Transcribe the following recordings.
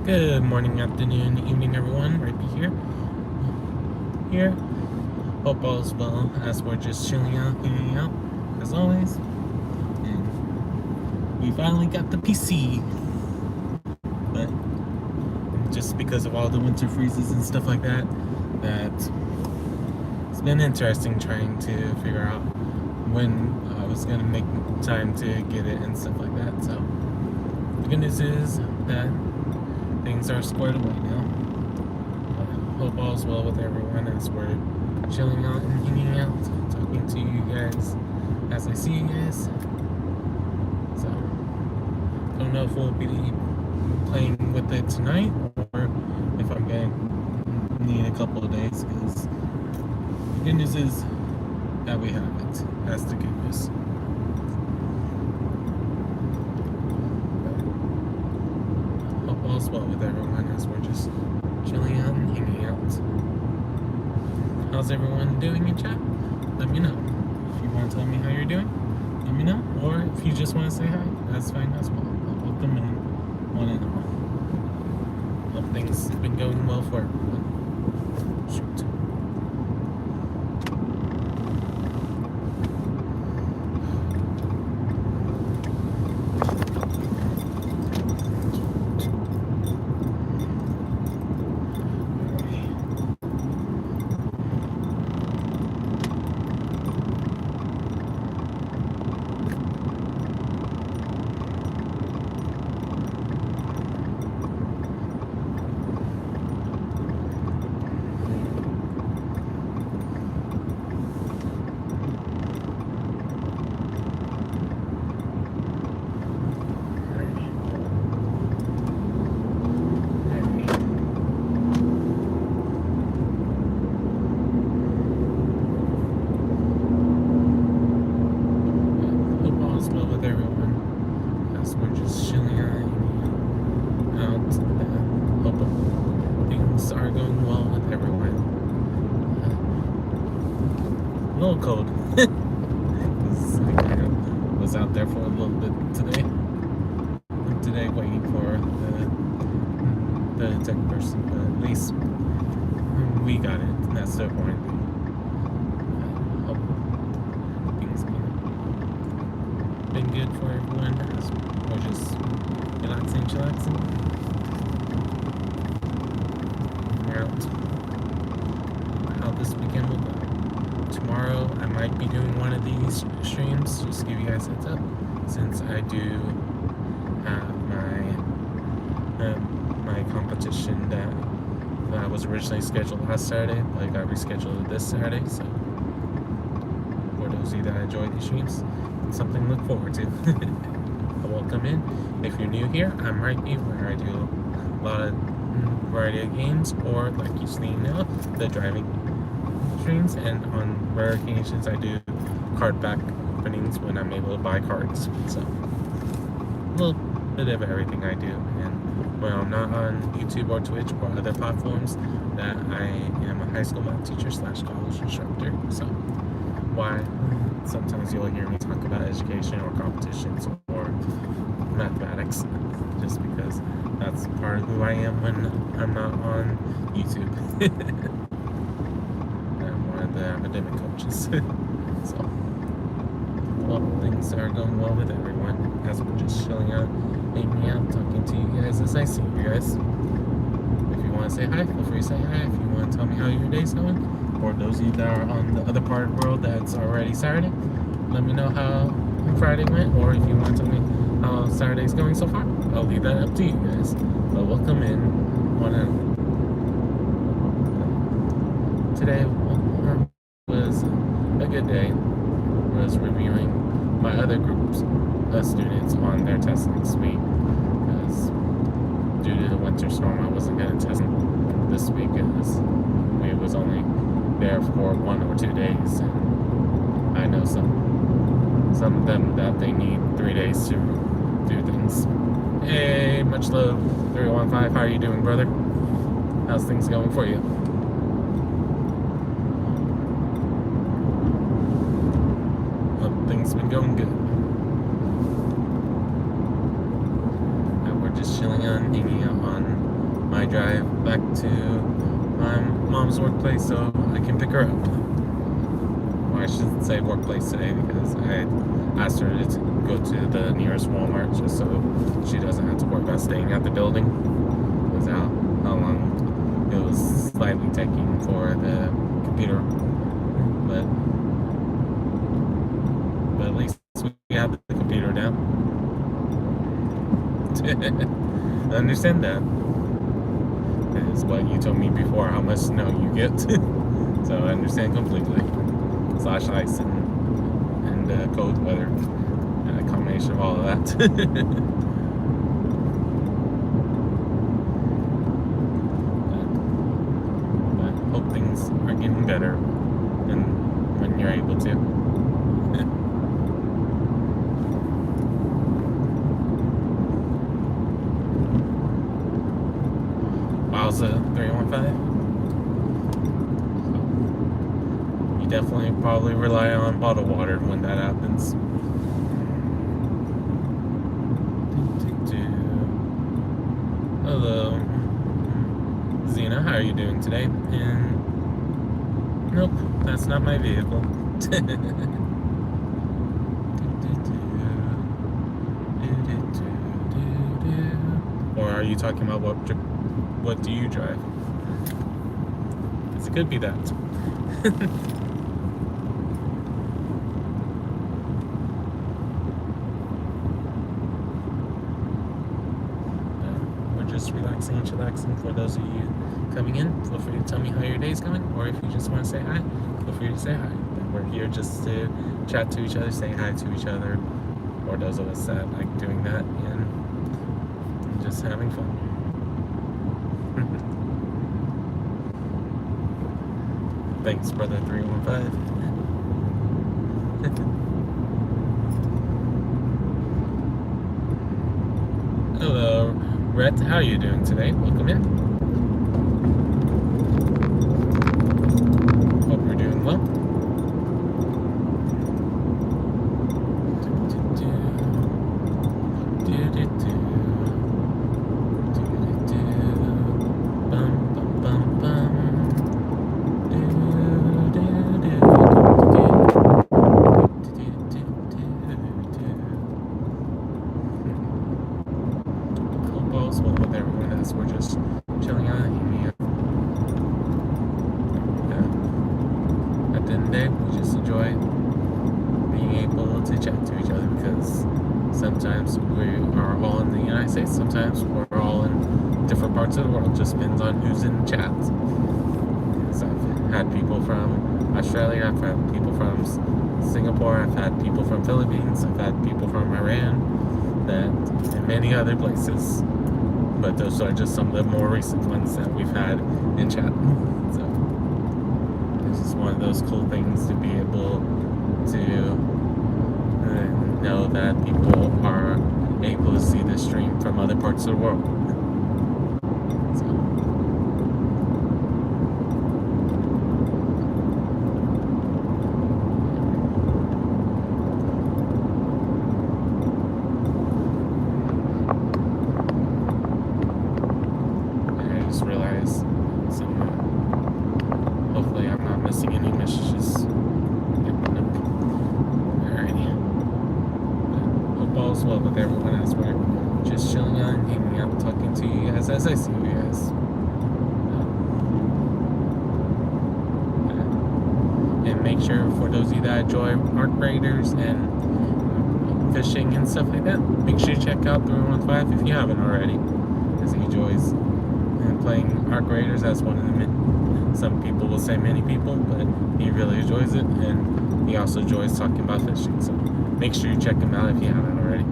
Good morning, afternoon, evening, everyone. Rhypi here. Hope all is well as we're just chilling out, hanging out, as always. And we finally got the PC, but just because of all the winter freezes and stuff like that, it's been interesting trying to figure out when I was gonna make time to get it and stuff like that. So the good news is that things are squared away now. Hope all's well with everyone as we're chilling out and hanging out, talking to you guys as I see you guys. So, don't know if we'll be playing with it tonight or if I'm going to need a couple of days, because the good news is that we have it. That's the good news. Hope all's well with everyone as we're just chilling out and hanging out. How's everyone doing in chat? Let me know. If you want to tell me how you're doing, let me know. Or if you just want to say hi, that's fine as well. Welcome in, one and all. Hope things have been going well for everyone. Shoot. Cold because I kind of was out there for a little bit today waiting for the tech person, but at least we got it, and that's the important thing. Hope things been good for everyone as we're just chillaxing out how this weekend will go. Tomorrow I might be doing one of these streams, just to give you guys a heads up, since I do have my competition that was originally scheduled last Saturday, but I got rescheduled this Saturday. So for those of you that enjoy these streams, it's something to look forward to. Welcome in. If you're new here, I'm Rhypi, where I do a lot of variety of games, or like you see now, the driving streams, and on rare occasions I do card back openings when I'm able to buy cards. So a little bit of everything I do. And when I'm not on YouTube or Twitch or other platforms, that I am a high school math teacher / college instructor. So why sometimes you'll hear me talk about education or competitions or mathematics, just because that's part of who I am when I'm not on YouTube. The academic coaches. So, well, things are going well with everyone as we're just chilling out, hanging out, talking to you guys as I see you guys. If you want to say hi, feel free to say hi. If you want to tell me how your day's going, or those of you that are on the other part of the world that's already Saturday, let me know how Friday went, or if you want to tell me how Saturday's going so far, I'll leave that up to you guys. But welcome in. Today was a good day. I was reviewing my other groups of students on their tests next week, because due to the winter storm I wasn't going to test them this week, as we was only there for 1 or 2 days, and I know some of them that they need 3 days to do things. Hey, much love, 315. How are you doing, brother? How's things going for you? Things been going good. And we're just chilling on, hanging out on my drive back to my mom's workplace so I can pick her up. Or I should say workplace today because I asked her to go to the nearest Walmart just so she doesn't have to worry about staying at the building. Because how long it was slightly taking for the computer. But at least we have the computer now. I understand that. That is what you told me before, how much snow you get. So I understand completely. Slash ice and cold weather. And a combination of all of that. But hope things are getting better and when you're able to. Wowza 315. You definitely probably rely on bottled water when that happens. Hello, Zena. How are you doing today? And nope, that's not my vehicle. Or are you talking about what do you drive? Because it could be that. We're just relaxing and chillaxing. For those of you coming in, feel free to tell me how your day's going, or if you just want to say hi, feel free to say hi. We're here just to chat to each other, say hi to each other, or those of us that like doing that and just having fun. Thanks, brother 315. Hello, Rhett. How are you doing today? Welcome in. Hope you're doing well. We're just chilling out here. At the end of the day, we just enjoy being able to chat to each other because sometimes we are all in the United States, sometimes we're all in different parts of the world. Just depends on who's in the chat. So I've had people from Australia, I've had people from Singapore, I've had people from Philippines, I've had people from Iran, and many other places. But those are just some of the more recent ones that we've had in chat. So it's just one of those cool things to be able to know that people are able to see the stream from other parts of the world. Hopefully I'm not missing any messages. Alrighty. Hope all's well with everyone as we're just chilling out and hanging out, talking to you guys as I see you guys. And make sure, for those of you that enjoy Arc Raiders and fishing and stuff like that, make sure you check out 315 if you haven't already, because he enjoys playing Arc Raiders. That's one of the some people will say many people, but he really enjoys it, and he also enjoys talking about fishing. So make sure you check him out if you haven't already.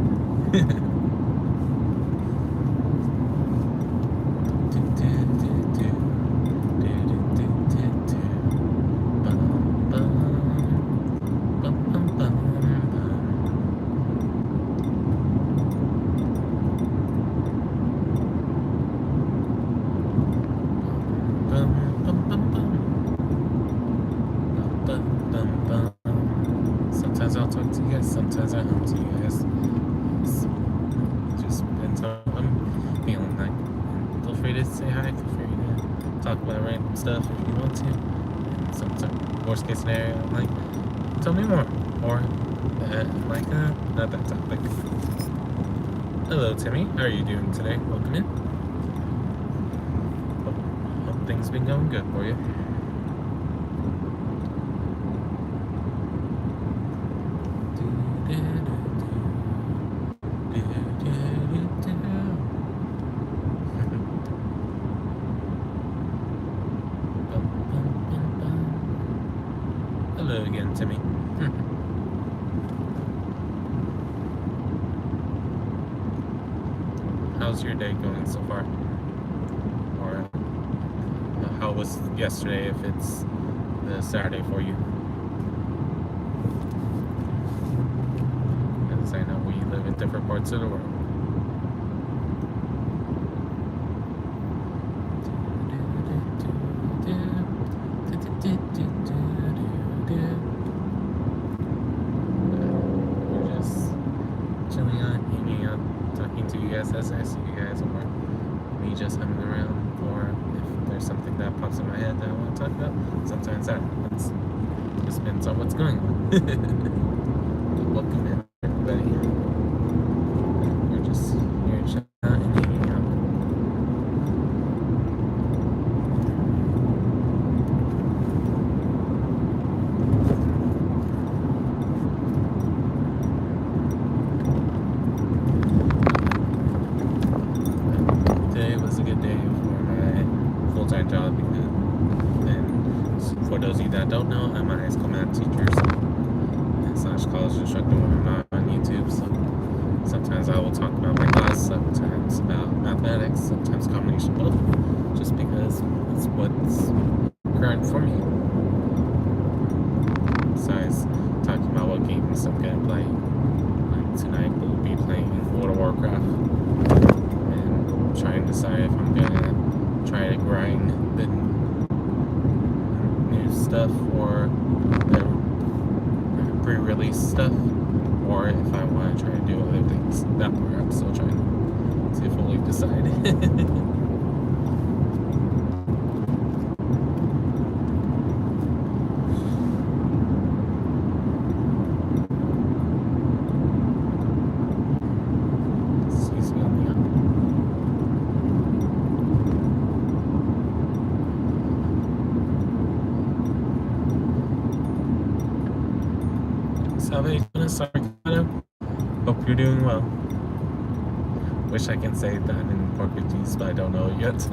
Sometimes I'll talk to you guys, sometimes I hum to you guys. say hi. Feel free to talk about random stuff if you want to. And sometimes, worst case scenario, like, tell me more. Or, not that topic. Hello, Timmy. How are you doing today? Welcome in. Hope things been going good for you. Hello again, Timmy. How's your day going so far? Or how was yesterday if it's the Saturday for you? As I know we live in different parts of the world. We're just chilling out, hanging out, talking to you guys as I see you guys, or me just hanging around, or if there's something that pops in my head that I want to talk about, sometimes that happens. Just depends on what's going on. Welcome in, everybody. We're just here chilling out and hanging out. Today was a good day for my full-time job because, and for those of you that don't know, I'm a high school math teacher slash college instructor when I'm not on YouTube. So sometimes I will talk about my class, sometimes about mathematics, sometimes a combination of both, just because it's what's current for me. Besides talking about what games I'm gonna play, like tonight we'll be playing World of Warcraft and trying to decide if I'm gonna try to grind the new stuff or the pre-release stuff, or if I want to try to do other things. That part I'm still trying to fully decide. Excuse me on the Salvation, sorry, hope you're doing well. Wish I can say that in Portuguese, but I don't know it yet.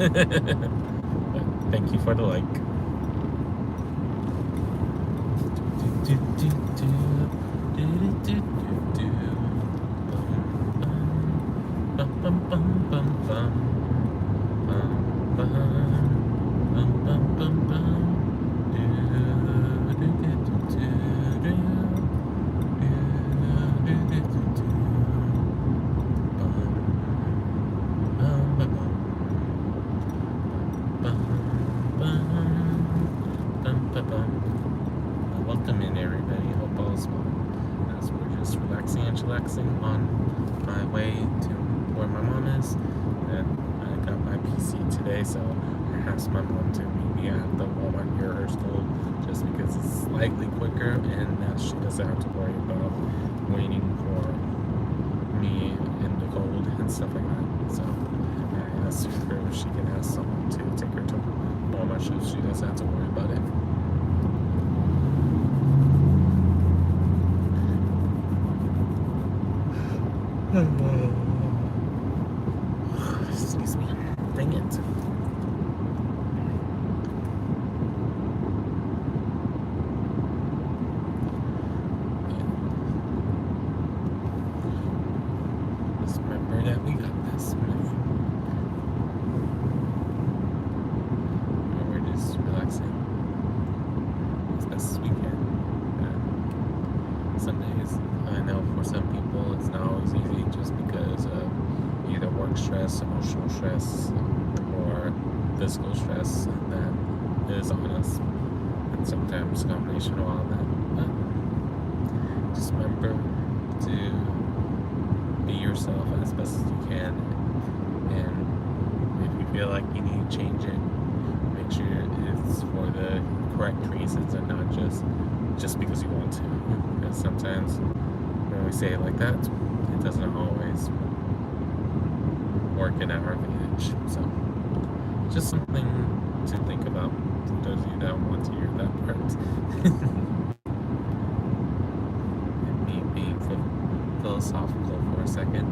But thank you for the like. Welcome in, everybody. Hope all is well. As we're just relaxing and chillaxing on my way to where my mom is. And I got my PC today, so I asked my mom to meet me at the Walmart near her school, just because it's slightly quicker and that she doesn't have to worry about waiting for me in the cold and stuff like that. So I asked her if she can ask someone to take her to Walmart so she doesn't have to worry about it. Excuse me. Dang it. Just remember that we got this. We're just relaxing as best as we can. Some days, I know for some people it's not always easy just because of either work stress, emotional stress, or physical stress that is on us. And sometimes a combination of all of that. But just remember to be yourself as best as you can. And if you feel like you need to change it, make sure it's for the correct reasons and not just because you want to. Because sometimes when we say it like that, it doesn't always work in our advantage. So just something to think about for those of you that want to hear that part. And me being philosophical for a second,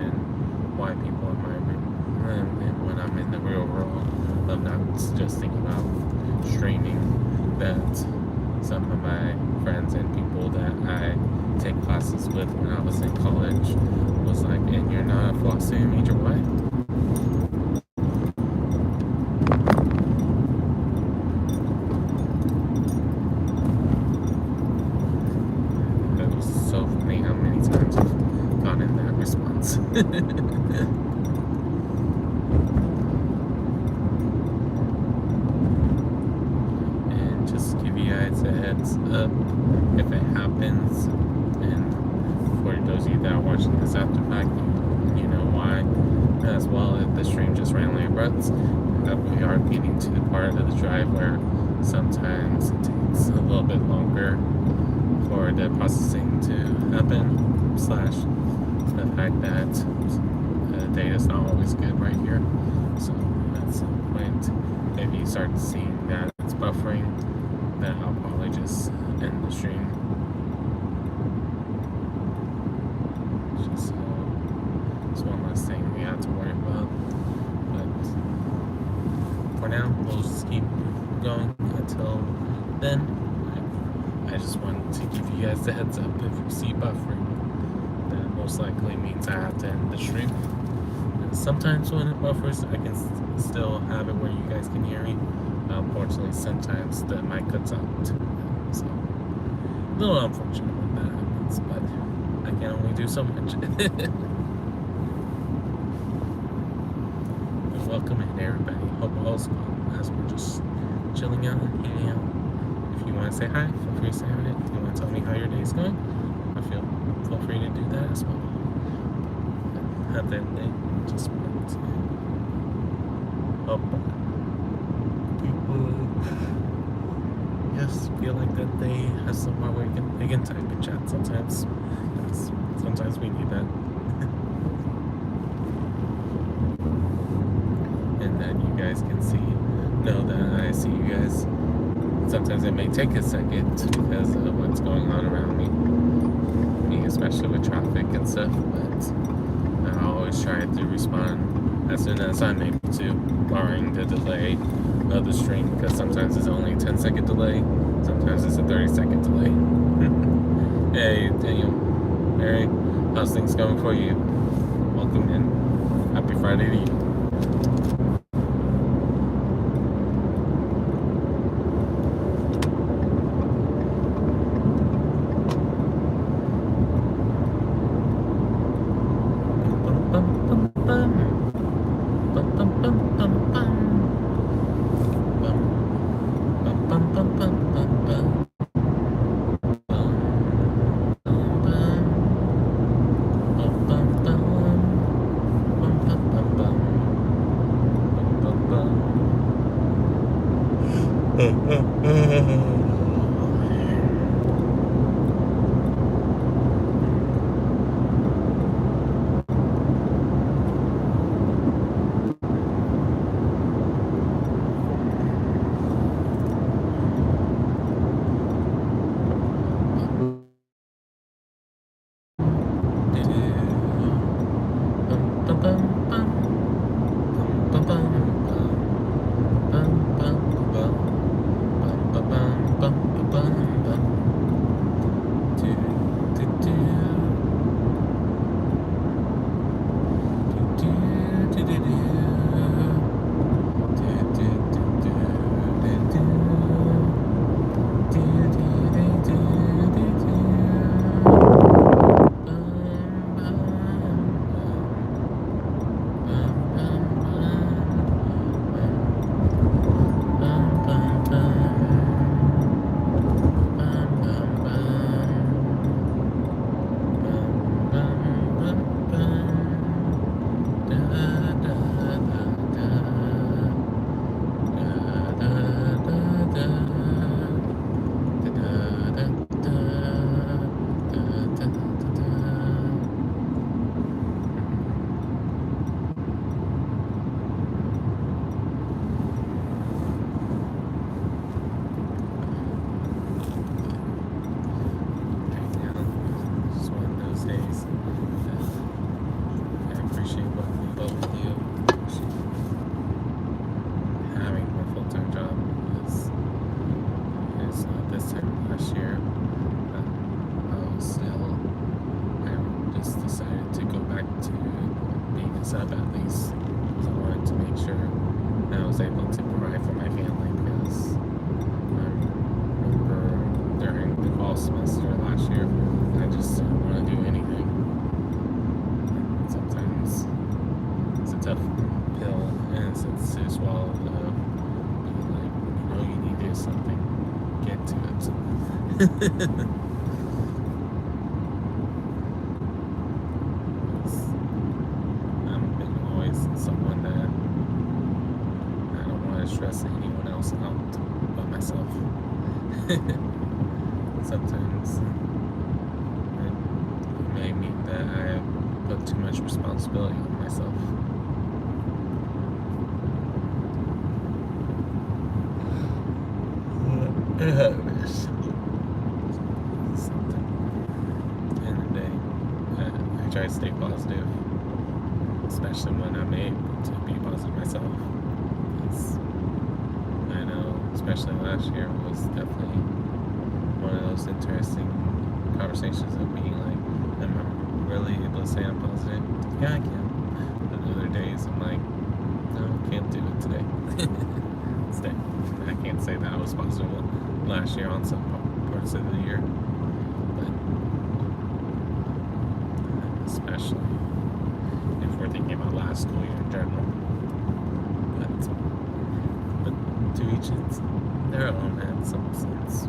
and why people in my room, and when I'm in the real world, I'm not just thinking about streaming, that some of my friends and people that I take classes with when I was in college was like, and you're not a philosophy major, why? It was so funny how many times I've gone in that response. And just give you guys a heads up if it happens, and for those of you that are watching this after fact, you know why as well. The stream just randomly erupts. We are getting to the part of the drive where sometimes it takes a little bit longer for the processing to happen, slash the fact that the data is not always good right here. So at some point, if you start seeing that it's buffering, then I'll probably just end the stream. Just it's one less thing we have to worry about. But for now, we'll just keep going until then. I just wanted to give you guys the heads up. If you see buffering, that most likely means I have to end the stream. And sometimes when it buffers, I can still have it where you guys can hear me. Unfortunately, sometimes the mic cuts out. So, a little unfortunate when that happens, but I can only do so much. Welcome in, everybody. Hope all's well as we're just chilling out and hanging out. If you want to say hi, feel free to say hi. If you want to tell me how your day's going, feel free to do that as well. At the end of the day, just want to help people feel like that they have somewhere where they can type and chat sometimes. Sometimes we need that. And that you guys can know that I see you guys. Sometimes it may take a second because of what's going on around me, especially with traffic and stuff, but I always try to respond as soon as I'm able to, barring the delay of the stream, because sometimes it's only a 10-second delay, sometimes it's a 30-second delay. Hey, Daniel, Mary, how's things going for you? Welcome in. Happy Friday to you. up at least. Because I wanted to make sure that I was able to provide for my family. Because I remember during the fall semester last year, I just didn't want to do anything. And sometimes it's a tough pill and it's to swallow of being like, you need to do something, get to it. Someone that I don't want to stress anyone else out but myself. Sometimes it may mean that I put too much responsibility on myself. Something. At the end of the day, I try to stay positive. Especially when I'm able to be positive myself. I know, especially last year was definitely one of those interesting conversations of being like, am I really able to say I'm positive? Yeah, I can. But other days I'm like, no, I can't do it today. I can't say that I was positive last year on some parts of the year. But especially if we're thinking about last school year in general. But to each their own in some sense.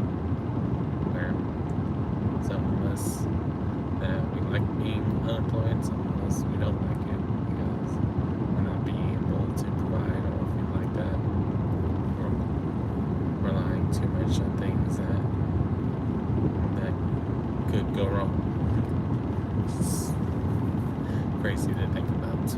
Where some of us that we like being unemployed, some of us we don't like it because we're not being able to provide or feel like that. We're relying too much on things that could go wrong. It's crazy to think about.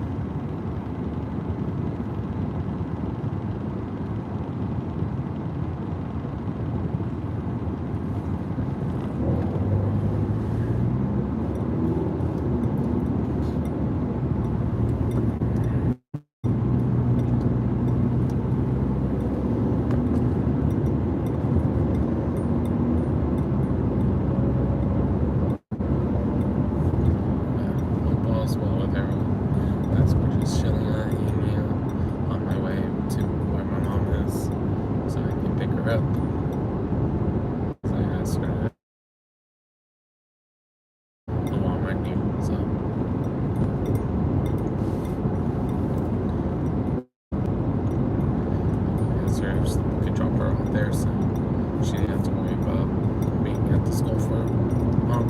Could drop her off there, so she didn't have to worry about being at the school for long.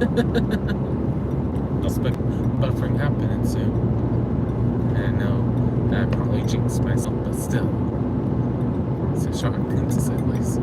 I'll expect buffering happening soon. And I know that I probably jinxed myself, but still, it's a shock to say the least.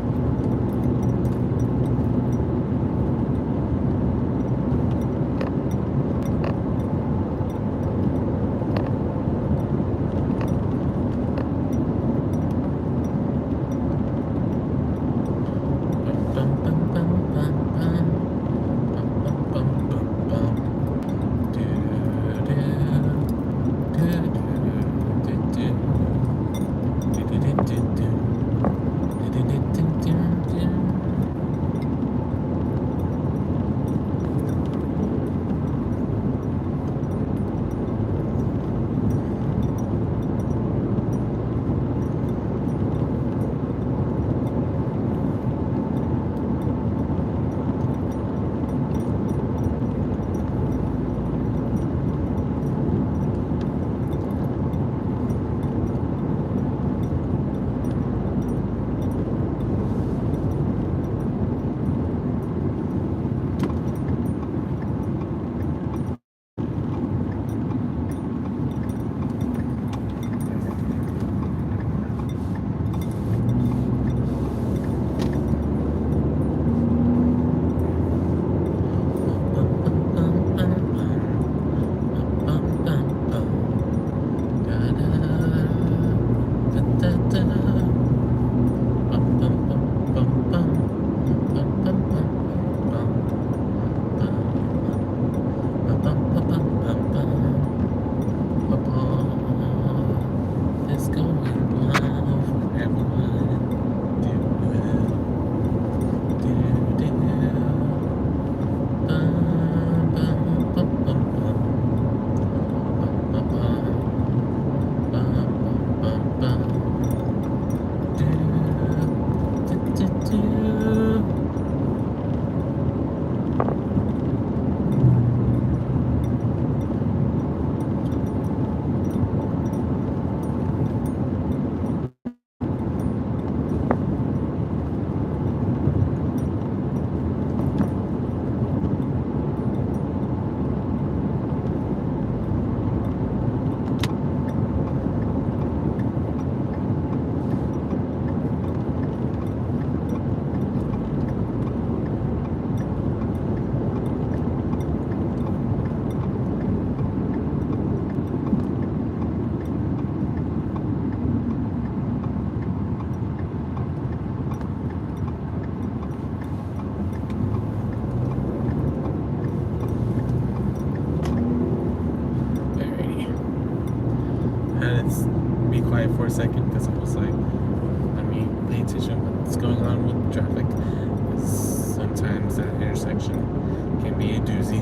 Be quiet for a second because I was like, let me pay attention to what's going on with traffic. Sometimes that intersection can be a doozy.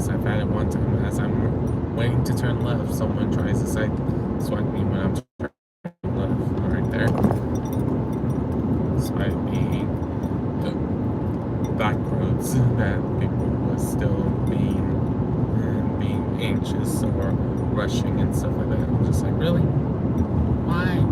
So I've had it one time as I'm waiting to turn left, someone tries to side swipe me when I'm turning left right there. So I'd be back roads that people was still being anxious or rushing and stuff like that. I'm just like, really? Why?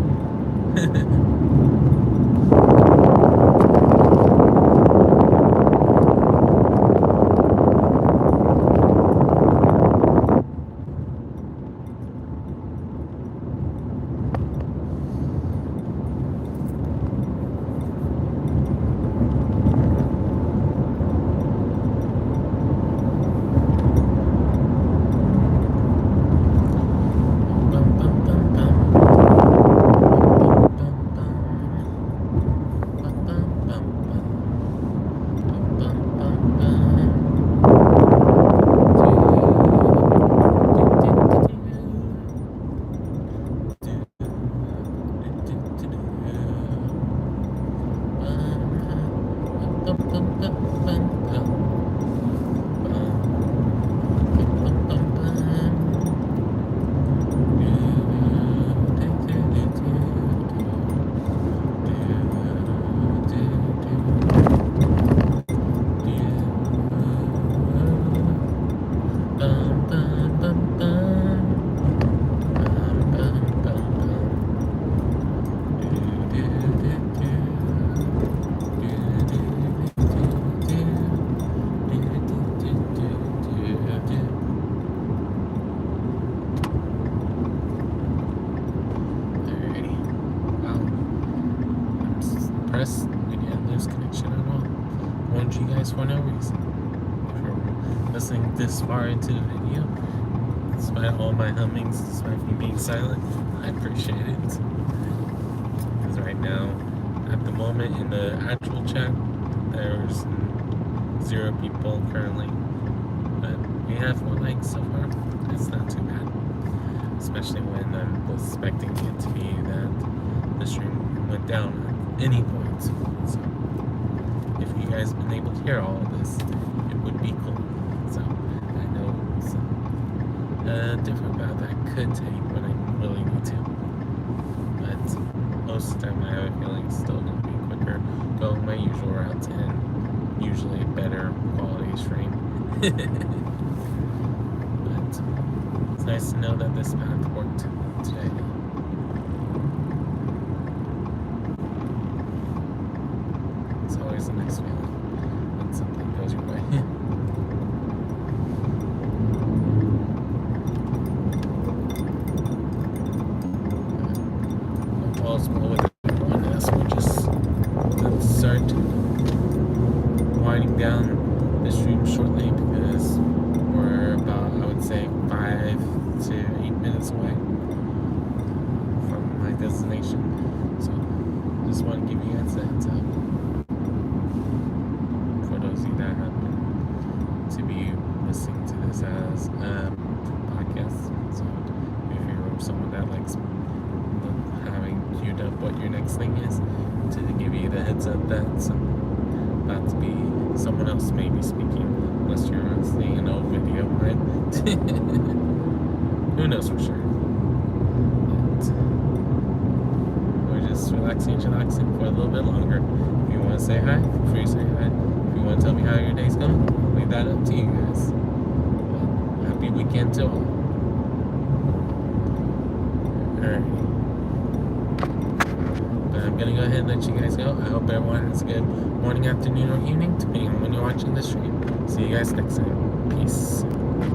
listening this far into the video. Despite all my hummings, despite me being silent, I appreciate it. Because right now, at the moment in the actual chat, there's 0 people currently. But we have 4 likes so far. It's not too bad. Especially when I was expecting it to be that the stream went down at any point. So if you guys have been able to hear all of this, it would be cool. So I know it's a different path I could take when I really need to. But most of the time I have a feeling it's still going to be quicker going my usual route and usually a better quality stream. But it's nice to know that this path worked today. It's always a nice feeling when something goes your way. All's well with everyone else. We'll just start winding down the stream shortly because we're about, I would say, 5 to 8 minutes away from my destination. So just want to give you guys a heads up for those of you that happen to be listening to this as a podcast. So if you're someone that likes having queued up what your next thing is, to give you the heads up that about to be someone else may be speaking, unless you're seeing an old video, right? Who knows for sure? But we're just relaxing and chillaxing for a little bit longer. If you want to say hi, feel free to say hi. If you want to tell me how your day's going, I'll leave that up to you guys. But happy weekend to all. Alright. I'm gonna go ahead and let you guys go. I hope everyone has a good morning, afternoon, or evening, depending on when you're watching this stream. See you guys next time. Peace.